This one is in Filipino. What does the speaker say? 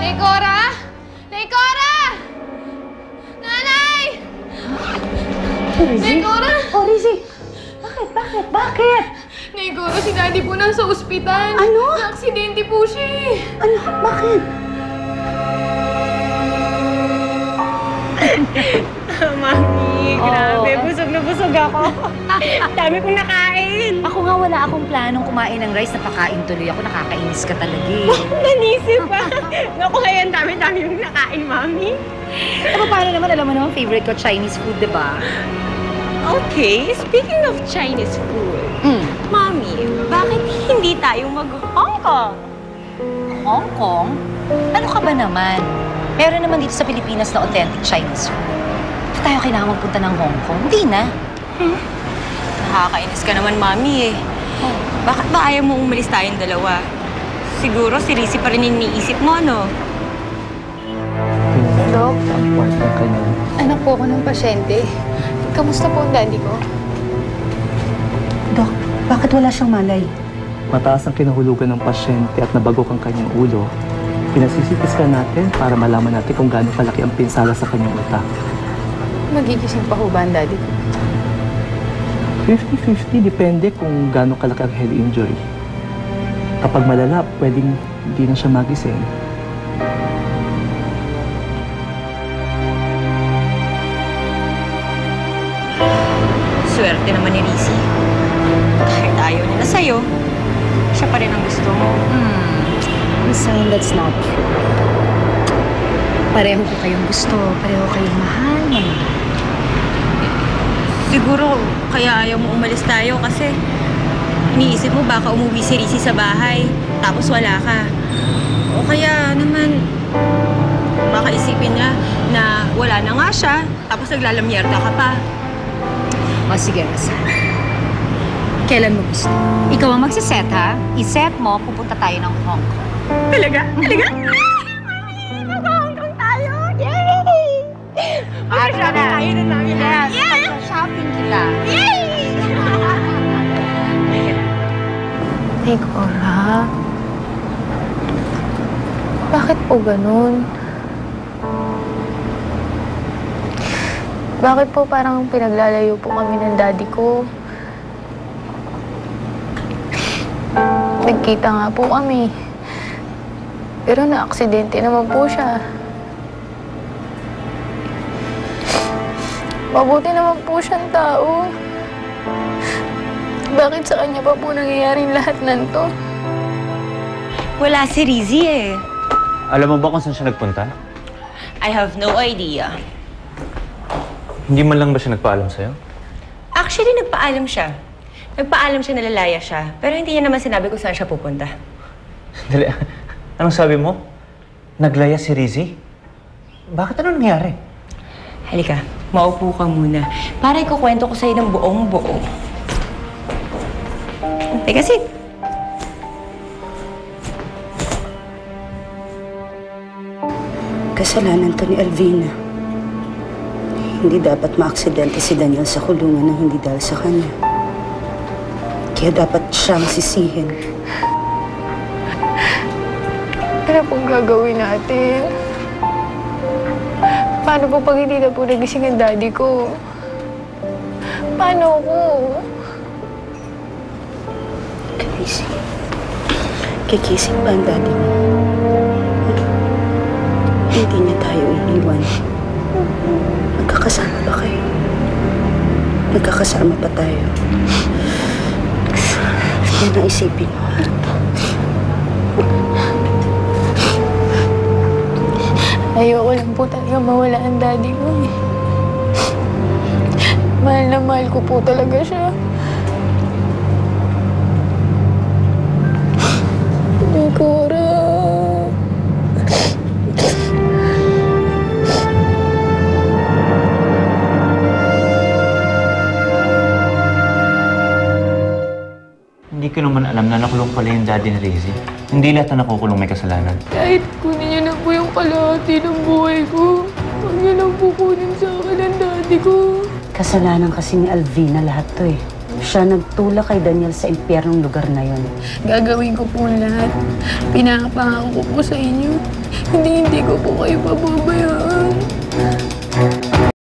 Nay Cora! Nay Cora! Nanay! Nay Cora! Oh, Rizzy! Bakit? Nay Cora, si Daddy po nasa ospital. Ano? Na-aksidente po siya eh. Ano? Bakit? Mami, grabe. Busog na busog ako. Dami kong nakain. Ako nga wala akong planong kumain ng rice. Napakain tuloy ako. Nakakainis ka talaga eh. Nanisip pa. Naku, ngayon dami-dami yung nakain, Mami. Pero paano naman? Alam mo naman, favorite ko Chinese food, di ba? Okay, speaking of Chinese food, Mami, bakit hindi tayo mag-Hong Kong? Hong Kong? Ano ka ba naman? Meron naman dito sa Pilipinas na authentic Chinese food. Hindi tayo kailangan magpunta ng Hong Kong. Hindi na. Nakakainis ka naman, Mami eh. Bakit ba ayaw mo umalis tayong dalawa? Siguro si Rizzy pa rin iniisip mo, no? Dok, Partner ka niya. anak po ako ng pasyente. Kamusta po ang daddy ko? Dok, bakit wala siyang malay? Mataas ang kinahulugan ng pasyente at nabagok ang kanyang ulo. Pinasisitis ka natin para malaman natin kung gaano kalaki ang pinsala sa kanyang utak. Magigising pa ho ba ang daddy ko? 50-50, depende kung gaano kalaki ang head injury. Kapag malala, pwedeng hindi na siya magising. Swerte naman ni Rizzy. Kahit ayaw niya na sa'yo, siya pa rin ang gusto mo. Son, that's not true. Pareho ko kayong gusto. Pareho kayong mahal. Siguro kaya ayaw mo umalis tayo kasi iniisip mo baka umuwi si Rizzy sa bahay tapos wala ka. O kaya naman baka isipin niya na wala na nga siya tapos naglalamyerda ka pa. O sige, Rosa. Kailan mo gusto? Ikaw ang magsiset, ha? I-set mo, pupunta tayo ng Hong Kong. Talaga? Talaga? Mami! Mag-Hong Kong tayo! Yay! Mag-shopping tayo nun, Mami. Yay! Shopping kita. Yay! Nay Cora, bakit po ganun? Bakit po parang pinaglalayo po kami ng daddy ko? Nagkita nga po kami. Pero na-aksidente naman po siya. Mabuti naman po siyang tao. Bakit sa kanya pa po nangyayaring lahat ng to? Wala si Rizzy eh. Alam mo ba kung saan siya nagpunta? I have no idea. Hindi man lang ba siya nagpaalam sa'yo? Actually, nagpaalam siya. Nagpaalam siya na lalaya siya. Pero hindi niya naman sinabi kung saan siya pupunta. Dali, anong sabi mo? Naglaya si Rizzy? Bakit ano nangyari? Halika, maupo ka muna. Para ikukwento ko sa'yo ng buong-buo. Teka, sit. Kasalanan to ni Alvina. Hindi dapat maaksidente si Daniel sa kulungan ng hindi dahil sa kanya. Kaya dapat siyang sisihin. Ano pong gagawin natin? Paano po pag hindi na po nagising ang daddy ko? Paano ko? Kasi, kikising ba ang daddy mo? Hindi niya tayo iiwan. Magkakasama ba kayo? Magkakasama pa tayo. Yan ang isipin mo, ha? Ayoko lang po talaga mawala ang daddy ko eh. Mahal na mahal ko po talaga siya. Nay Cora. Hindi ko naman alam na nakulong pala yung daddy ni Rizzy. Hindi lahat na nakukulong may kasalanan. Kahit kunin niyo na po yung kalahati ng buhay ko, huwag niyo lang po kunin sa akin ang daddy ko. Kasalanan kasi ni Alvina lahat to eh. Siya nagtulak kay Daniel sa impyernong lugar na yon. Gagawin ko po ang lahat. Pinapangako ko po sa inyo. Hindi ko po kayo pababayaan.